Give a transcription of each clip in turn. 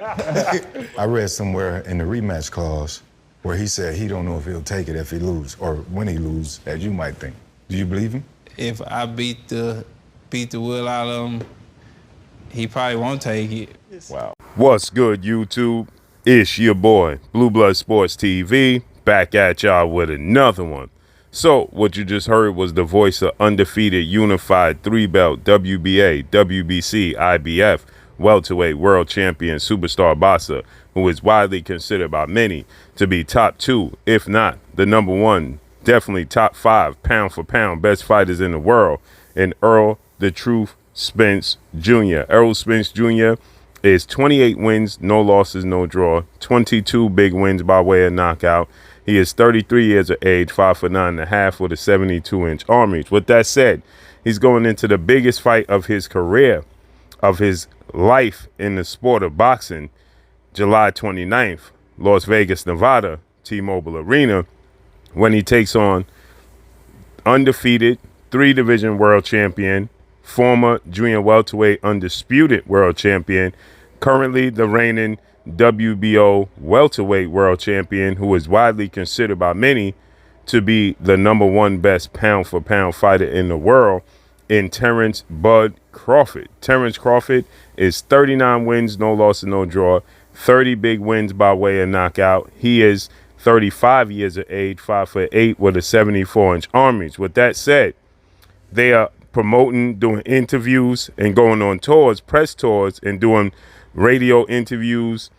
I read somewhere in the rematch clause where he said he don't know if he'll take it if he lose or when he lose, as you might think. Do you believe him? If I beat the will out of him, he probably won't take it. Wow. What's good, YouTube? It's your boy, Blue Blood Sports TV, back at y'all with another one. So, what you just heard was the voice of undefeated, unified three-belt WBA, WBC, IBF, welterweight world champion superstar boxer, who is widely considered by many to be top two, if not the number one, definitely top five, pound for pound, best fighters in the world, and Errol the Truth Spence Jr. Errol Spence Jr. is 28 wins, no losses, no draw, 22 big wins by way of knockout. He is 33 years of age, 5'9.5" with a 72-inch arm reach. With that said, he's going into the biggest fight of his career, of his life in the sport of boxing, July 29th, Las Vegas, Nevada, T-Mobile Arena, when he takes on undefeated three-division world champion, former junior welterweight undisputed world champion, currently the reigning WBO welterweight world champion, who is widely considered by many to be the number one best pound for pound fighter in the world, in Terrence Bud Crawford. Terrence Crawford is 39 wins, no losses, no draw, 30 big wins by way of knockout. He is 35 years of age, 5'8" with a 74-inch arm reach. With that said, they are promoting, doing interviews and going on tours, press tours, and doing radio interviews,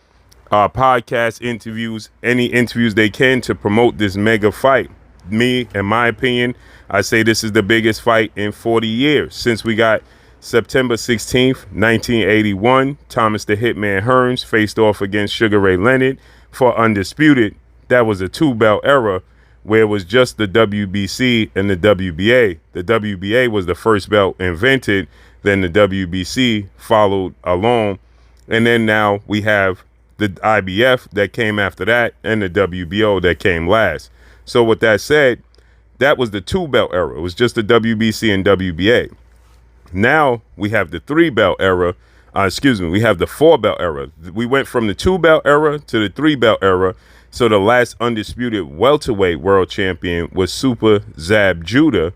podcast interviews, any interviews they can to promote this mega fight. Me, in my opinion, I say this is the biggest fight in 40 years since we got September 16th, 1981. Thomas the Hitman Hearns faced off against Sugar Ray Leonard for undisputed. That was a two-belt era where it was just the WBC and the WBA. The WBA was the first belt invented, then the WBC followed along, and then now we have the IBF that came after that and the WBO that came last. So with that said, that was the two-belt era. It was just the WBC and WBA. Now we have the three-belt era. We have the four-belt era. We went from the two-belt era to the three-belt era. So the last undisputed welterweight world champion was Super Zab Judah,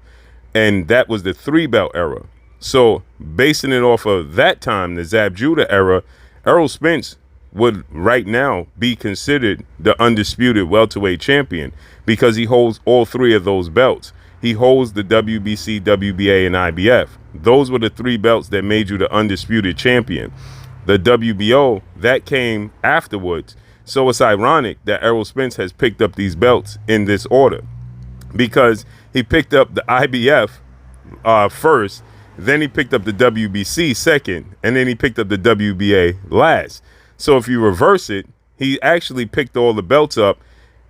and that was the three-belt era. So basing it off of that time, the Zab Judah era, Errol Spence would right now be considered the undisputed welterweight champion because he holds all three of those belts. He holds the WBC, WBA, and IBF. Those were the three belts that made you the undisputed champion. The WBO, that came afterwards. So it's ironic that Errol Spence has picked up these belts in this order because he picked up the IBF first, then he picked up the WBC second, and then he picked up the WBA last. So if you reverse it, he actually picked all the belts up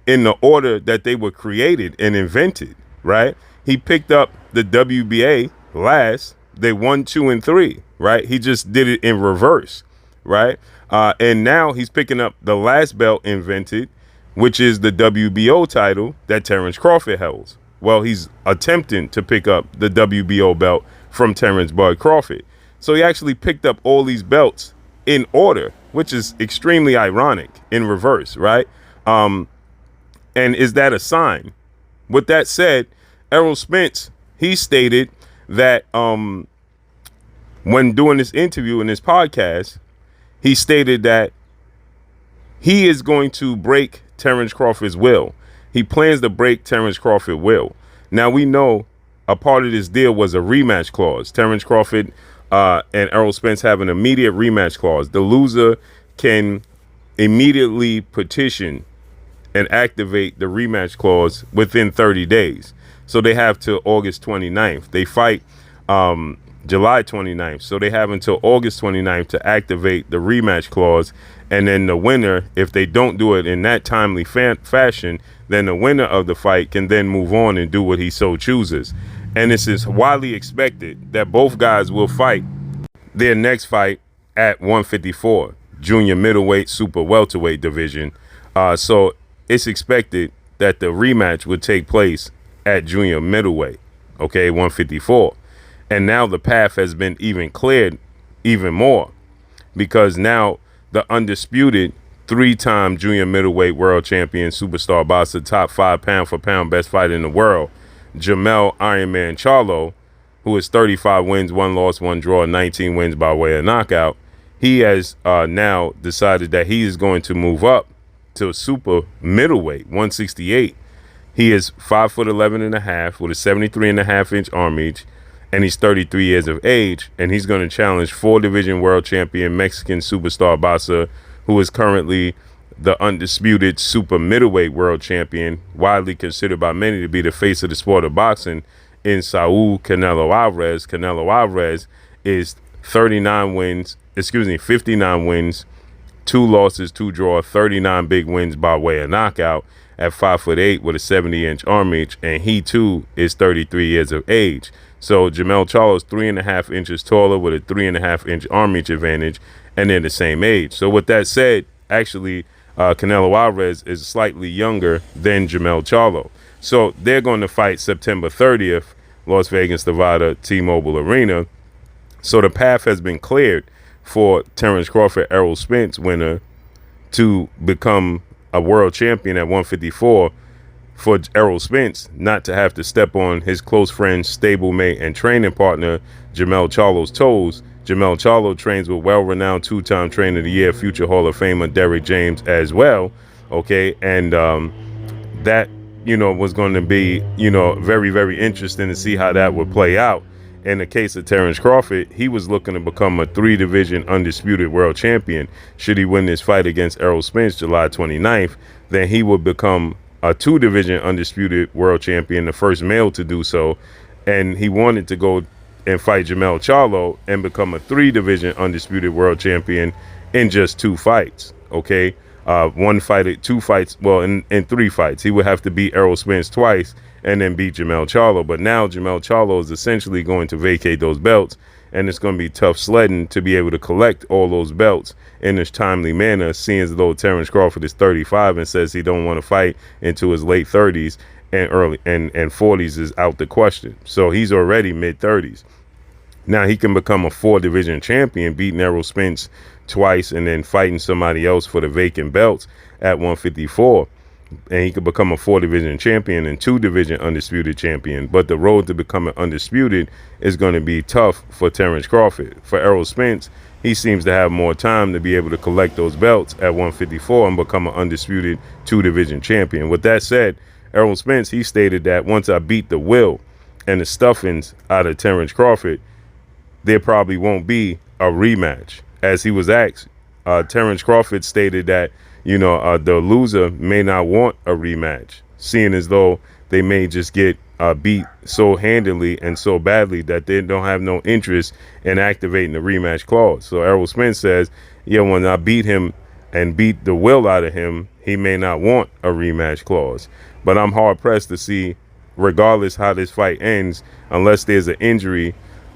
in the order that they were created and invented, right? He picked up the WBA last. They 1, 2, and 3, right? He just did it in reverse, right? And now he's picking up the last belt invented, which is the WBO title that Terrence Crawford holds. Well, he's attempting to pick up the WBO belt from Terrence Bud Crawford. So he actually picked up all these belts in order, which is extremely ironic in reverse, right? And is that a sign? With that said, Errol Spence, he stated that when doing this interview in this podcast, he stated that he is going to break Terrence Crawford's will. He plans to break Terrence Crawford's will. Now, we know a part of this deal was a rematch clause. Terrence Crawford and Errol Spence have an immediate rematch clause. The loser can immediately petition and activate the rematch clause within 30 days. So they have till August 29th. They fight July 29th. So they have until August 29th to activate the rematch clause. And then the winner, if they don't do it in that timely fashion, then the winner of the fight can then move on and do what he so chooses. And this is widely expected that both guys will fight their next fight at 154, junior middleweight, super welterweight division. So it's expected that the rematch would take place at junior middleweight, okay, 154. And now the path has been even cleared even more, because now the undisputed 3-time junior middleweight world champion, superstar boxer, top 5 pound for pound best fighter in the world, Jamel Ironman Charlo, who is 35 wins, 1 loss, 1 draw, 19 wins by way of knockout. He has now decided that he is going to move up to a super middleweight, 168. He is 5'11" and a half with a 73.5-inch arm reach, and he's 33 years of age, and he's going to challenge 4-division world champion Mexican superstar boxer, who is currently the undisputed super middleweight world champion, widely considered by many to be the face of the sport of boxing, in Saul Canelo Alvarez. Canelo Alvarez is 59 wins, 2 losses, 2 draws, 39 big wins by way of knockout at 5'8" with a 70-inch arm reach, and he too is 33 years of age. So Jamel Charlo is 3.5 inches taller with a 3.5-inch arm reach advantage, and they're the same age. So with that said, actually, Canelo Alvarez is slightly younger than Jamel Charlo. So they're going to fight September 30th, Las Vegas, Nevada, T-Mobile Arena. So the path has been cleared for Terrence Crawford, Errol Spence winner, to become a world champion at 154, for Errol Spence not to have to step on his close friend, stablemate, and training partner Jamel Charlo's toes. Jamel Charlo trains with well-renowned 2-time trainer of the year, future Hall of Famer Derrick James as well. Okay, and that, was going to be, very, very interesting to see how that would play out. In the case of Terrence Crawford, he was looking to become a 3-division undisputed world champion. Should he win this fight against Errol Spence July 29th, then he would become a 2-division undisputed world champion, the first male to do so. And he wanted to go and fight Jamel Charlo and become a 3-division undisputed world champion in just 2 fights. Okay, 1 fight, 2 fights. Well, in 3 fights, he would have to beat Errol Spence twice and then beat Jamel Charlo. But now Jamel Charlo is essentially going to vacate those belts, and it's going to be tough sledding to be able to collect all those belts in this timely manner, seeing as though Terrence Crawford is 35 and says he don't want to fight into his late 30s, and early and 40s is out the question. So he's already mid-30s. Now he can become a 4-division champion, beating Errol Spence twice and then fighting somebody else for the vacant belts at 154. And he could become a 4-division champion and 2-division undisputed champion. But the road to becoming undisputed is going to be tough for Terrence Crawford. For Errol Spence, he seems to have more time to be able to collect those belts at 154 and become an undisputed 2-division champion. With that said, Errol Spence, he stated that once I beat the will and the stuffings out of Terrence Crawford, there probably won't be a rematch. As he was asked, Terrence Crawford stated that, the loser may not want a rematch, seeing as though they may just get beat so handily and so badly that they don't have no interest in activating the rematch clause. So Errol Spence says, when I beat him and beat the will out of him, he may not want a rematch clause. But I'm hard-pressed to see, regardless how this fight ends, unless there's an injury,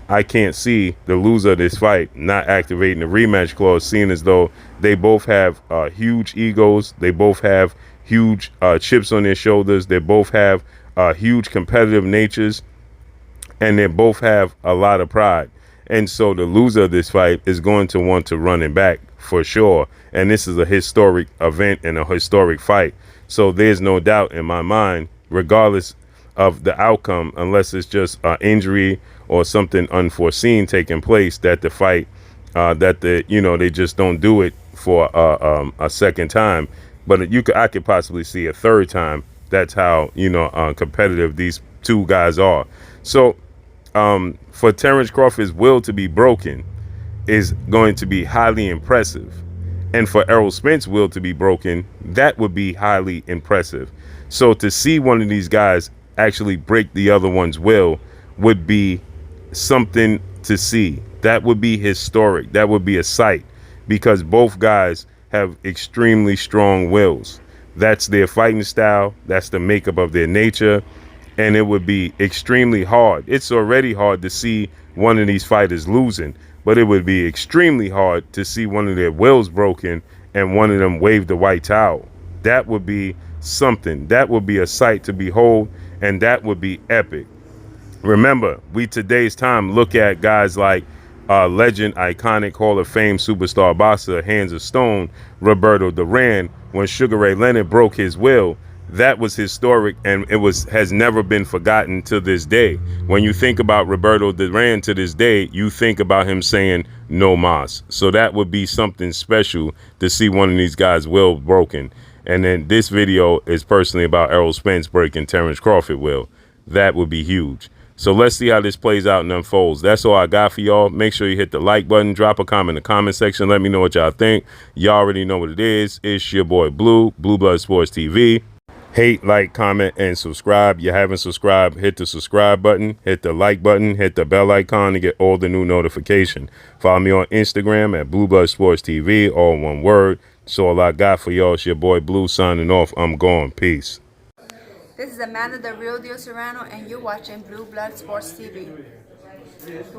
I can't see the loser of this fight not activating the rematch clause, seeing as though they both have huge egos. They both have huge chips on their shoulders. They both have huge competitive natures, and they both have a lot of pride. And so the loser of this fight is going to want to run it back for sure. And this is a historic event and a historic fight. So there's no doubt in my mind, regardless of the outcome, unless it's just an injury or something unforeseen taking place, that the fight, they just don't do it for a second time. But I could possibly see a third time. That's how competitive these two guys are. So for Terrence Crawford's will to be broken is going to be highly impressive, and for Errol Spence's will to be broken, that would be highly impressive. So to see one of these guys actually break the other one's will would be something to see. That would be historic. That would be a sight, because both guys have extremely strong wills. That's their fighting style. That's the makeup of their nature. And it would be extremely hard. It's already hard to see one of these fighters losing, but it would be extremely hard to see one of their wills broken and one of them wave the white towel. That would be something. That would be a sight to behold, and that would be epic. Remember, we today's time look at guys like legend, iconic, Hall of Fame superstar boxer, Hands of Stone, Roberto Duran, when Sugar Ray Leonard broke his will. That was historic, and has never been forgotten to this day. When you think about Roberto Duran to this day, you think about him saying no mas. So that would be something special to see one of these guys' will broken. And then this video is personally about Errol Spence breaking Terrence Crawford will. That would be huge. So let's see how this plays out and unfolds. That's all I got for y'all. Make sure you hit the like button, drop a comment in the comment section. Let me know what y'all think. Y'all already know what it is. It's your boy Blue Blood Sports TV. Hate, like, comment, and subscribe. You haven't subscribed, hit the subscribe button, hit the like button, hit the bell icon to get all the new notification. Follow me on Instagram at Blue Blood Sports TV, all one word. That's all I got for y'all. It's your boy Blue signing off. I'm gone. Peace. This is Amanda, the Real Deal Serrano, and you're watching Blue Blood Sports TV.